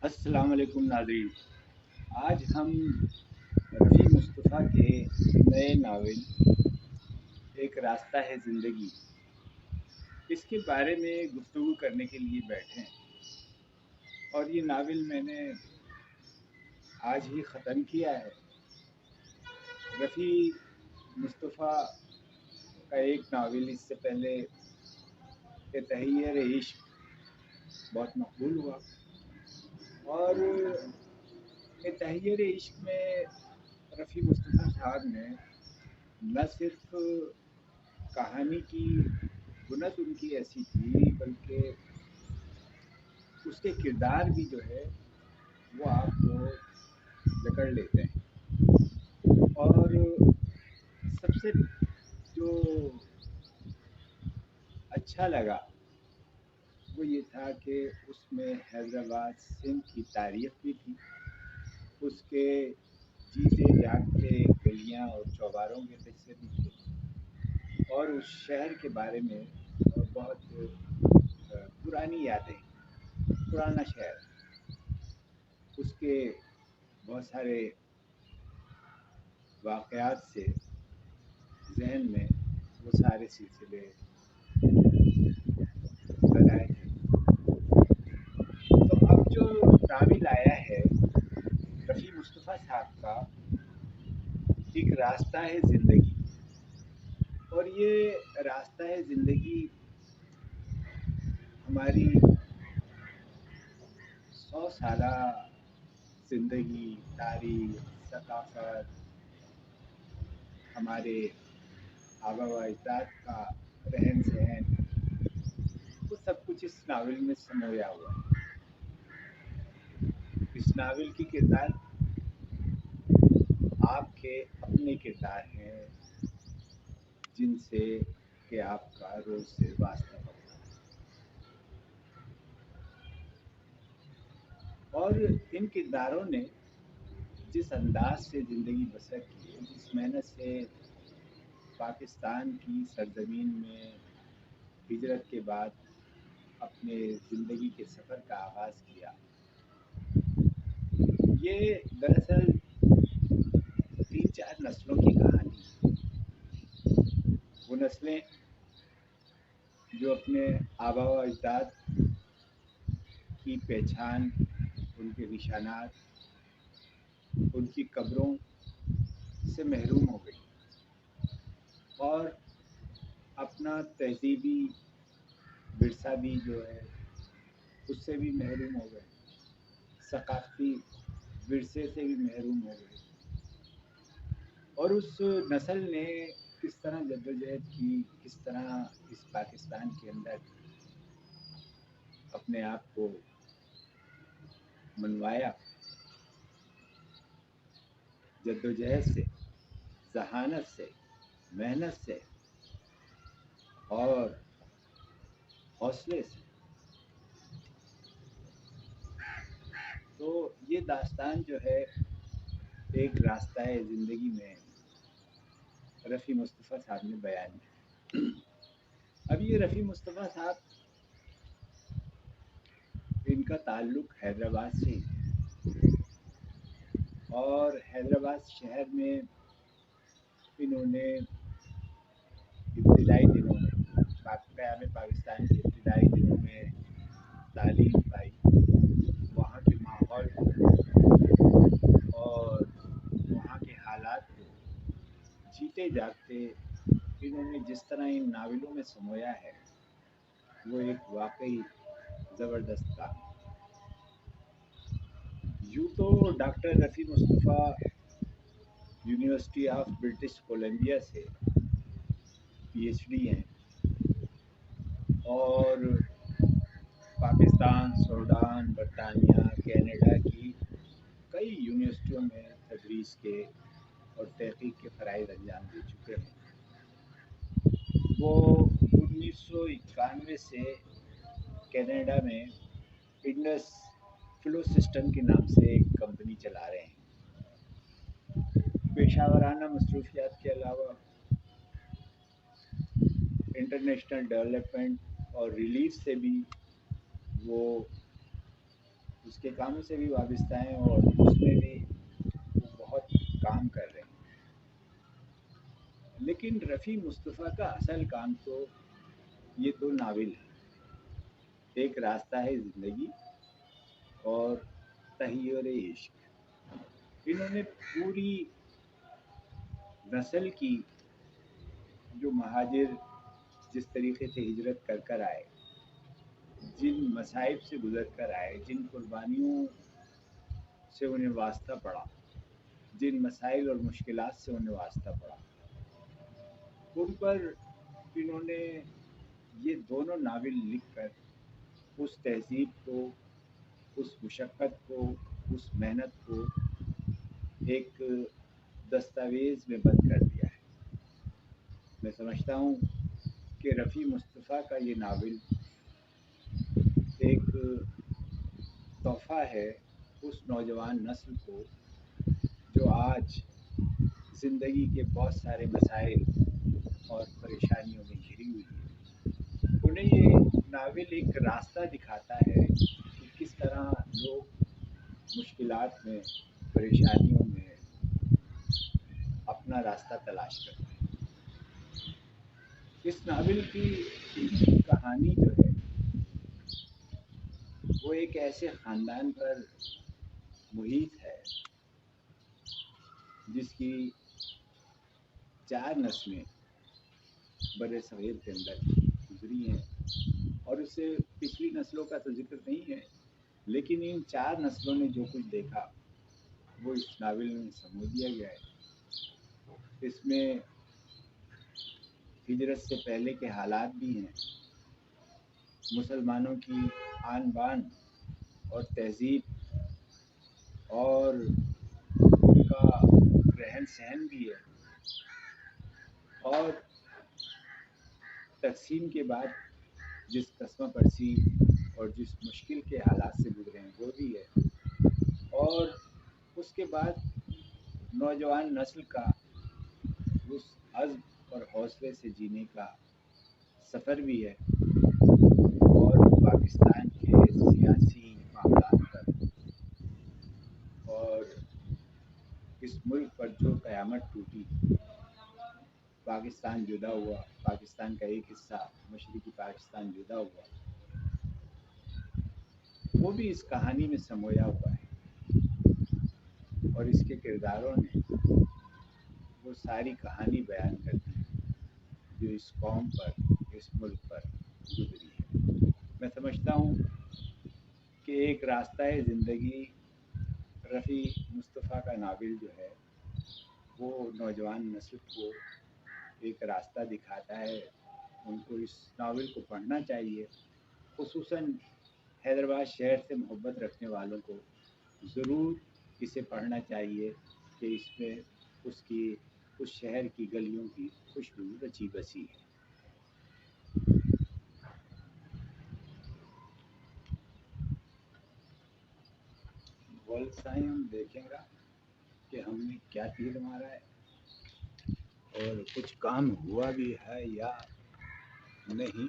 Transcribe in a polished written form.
अस्सलाम वालेकुम नाज़रीन। आज हम रफ़ी मुस्तफ़ा के नए नावल एक रास्ता है ज़िंदगी, इसके बारे में गुफ्तगू करने के लिए बैठे हैं। और ये नावल मैंने आज ही ख़त्म किया है। रफ़ी मुस्तफ़ा का एक नावल इससे पहले के तहैयर इश्क बहुत मकबूल हुआ, और ये तहैयर इश्क में रफ़ी मुस्तफ़ा साहब ने न सिर्फ कहानी की बुनत उनकी ऐसी थी, बल्कि उसके किरदार भी जो है वो आपको जकड़ लेते हैं। और सबसे जो अच्छा लगा वो ये था कि उसमें हैदराबाद सिंध की तारीख भी थी, उसके जीते जागते गलियां और चौबारों के किस्से भी थे, और उस शहर के बारे में बहुत पुरानी यादें, पुराना शहर, उसके बहुत सारे वाक़यात से ज़हन में वो सारे सिलसिले बनाए थे। तो अब जो नावल आया है रफ़ी मुस्तफ़ा साहब का, एक रास्ता है ज़िंदगी, और ये रास्ता है ज़िंदगी हमारी 100 साला ज़िंदगी, तारीख, सकाफ़त, हमारे आबा व अजदाद का रहन सहन, वो सब कुछ इस नावल में समोया हुआ है। इस नावल की किरदार आपके अपने किरदार हैं, जिनसे कि आपका रोज से वास्ता होता है। और इन किरदारों ने जिस अंदाज से ज़िंदगी बसर की है, जिस मेहनत से पाकिस्तान की सरजमीन में हिजरत के बाद अपने ज़िंदगी के सफ़र का आगाज़ किया, ये दरअसल 3-4 नस्लों की कहानी है। वो नस्लें जो अपने आबा व अजदाद की पहचान, उनके निशानात, उनकी कब्रों से महरूम हो गई, और अपना तहजीबी विरसा भी जो है उससे भी महरूम हो गए, सकाफ़ती विरसे से भी महरूम हो गए। और उस नस्ल ने किस तरह जद्दोजहद की, किस तरह इस पाकिस्तान के अंदर अपने आप को मनवाया, जद्दोजहद से, जहानत से, मेहनत से और हौसले से। तो ये दास्तान जो है एक रास्ता है ज़िंदगी में रफ़ी मुस्तफ़ा साहब ने बयान किया। अब ये रफ़ी मुस्तफ़ा साहब, इनका ताल्लुक़ हैदराबाद से ही, और हैदराबाद शहर में इन्होंने इब्तिदाई दिनों में, क़याम पाकिस्तान के इब्तिदाई दिनों में तालीम पाई, वहाँ के माहौल और वहाँ के हालात को जीते जागते इन्होंने जिस तरह इन नावलों में समोया है, वो एक वाकई ज़बरदस्त काम है। यूँ तो doctor Rafi Mustafa university of British Columbia से पीएचडी हैं, और पाकिस्तान, सूडान, बरतानिया, कनाडा की कई यूनिवर्सिटियों में तदरीस के और तहक़ीक़ के फ़राइज़ अंजाम दे चुके हैं। वो 1991 से कनाडा में इंडस फ्लो सिस्टम के नाम से एक कंपनी चला रहे हैं। पेशावराना मसरूफियात के अलावा इंटरनेशनल डेवलपमेंट और रिलीफ से भी वो اس کے کاموں سے بھی وابستہ ہیں اور اس میں بھی وہ بہت کام کر رہے ہیں. لیکن رفیع مصطفیٰ کا اصل کام تو یہ دو ناول ہیں. ایک راستہ ہے زندگی اور تحیر عشق. انہوں نے پوری نسل کی جو مہاجر جس طریقے سے ہجرت کر کر آئے، جن مصائب سے گزر کر آئے، جن قربانیوں سے انہیں واسطہ پڑا، جن مسائل اور مشکلات سے انہیں واسطہ پڑا، ان پر انہوں نے یہ دونوں ناول لکھ کر اس تہذیب کو، اس مشقت کو، اس محنت کو ایک دستاویز میں بند کر دیا ہے. میں سمجھتا ہوں کہ رفیع مصطفیٰ کا یہ ناول ایک تحفہ ہے اس نوجوان نسل کو جو آج زندگی کے بہت سارے مسائل اور پریشانیوں میں گھری ہوئی ہے. انہیں یہ ناول ایک راستہ دکھاتا ہے کہ کس طرح لوگ مشکلات میں، پریشانیوں میں اپنا راستہ تلاش کرتے ہیں. اس ناول کی کہانی جو ہے وہ ایک ایسے خاندان پر محیط ہے جس کی 4 نسلیں بر صغیر کے اندر گزری ہیں. اور اس سے پچھلی نسلوں کا تو ذکر نہیں ہے، لیکن ان 4 نسلوں نے جو کچھ دیکھا وہ اس ناول میں سمو دیا گیا ہے. اس میں ہجرت سے پہلے کے حالات بھی ہیں، مسلمانوں کی آن بان اور تہذیب اور ان کا رہن سہن بھی ہے، اور تقسیم کے بعد جس قسمہ پرسی اور جس مشکل کے حالات سے گزرے ہیں وہ بھی ہے، اور اس کے بعد نوجوان نسل کا اس عزم اور حوصلے سے جینے کا سفر بھی ہے، اور پاکستان کے سیاسی معاملات پر اور اس ملک پر جو قیامت ٹوٹی، پاکستان جدا ہوا، پاکستان کا ایک حصہ مشرقی پاکستان جدا ہوا، وہ بھی اس کہانی میں سمویا ہوا ہے. اور اس کے کرداروں نے وہ ساری کہانی بیان کر دی جو اس قوم پر، اس ملک پر گزری ہے. میں سمجھتا ہوں کہ ایک راستہ ہے زندگی، رفیع مصطفیٰ کا ناول جو ہے وہ نوجوان نسل کو ایک راستہ دکھاتا ہے. ان کو اس ناول کو پڑھنا چاہیے، خصوصاً حیدرآباد شہر سے محبت رکھنے والوں کو ضرور اسے پڑھنا چاہیے کہ اس میں اس شہر کی گلیوں کی خوشبو رچی بسی ہے. والسائیں ہم دیکھیں گا کہ ہم نے کیا تیر مارا ہے اور کچھ کام ہوا بھی ہے یا نہیں.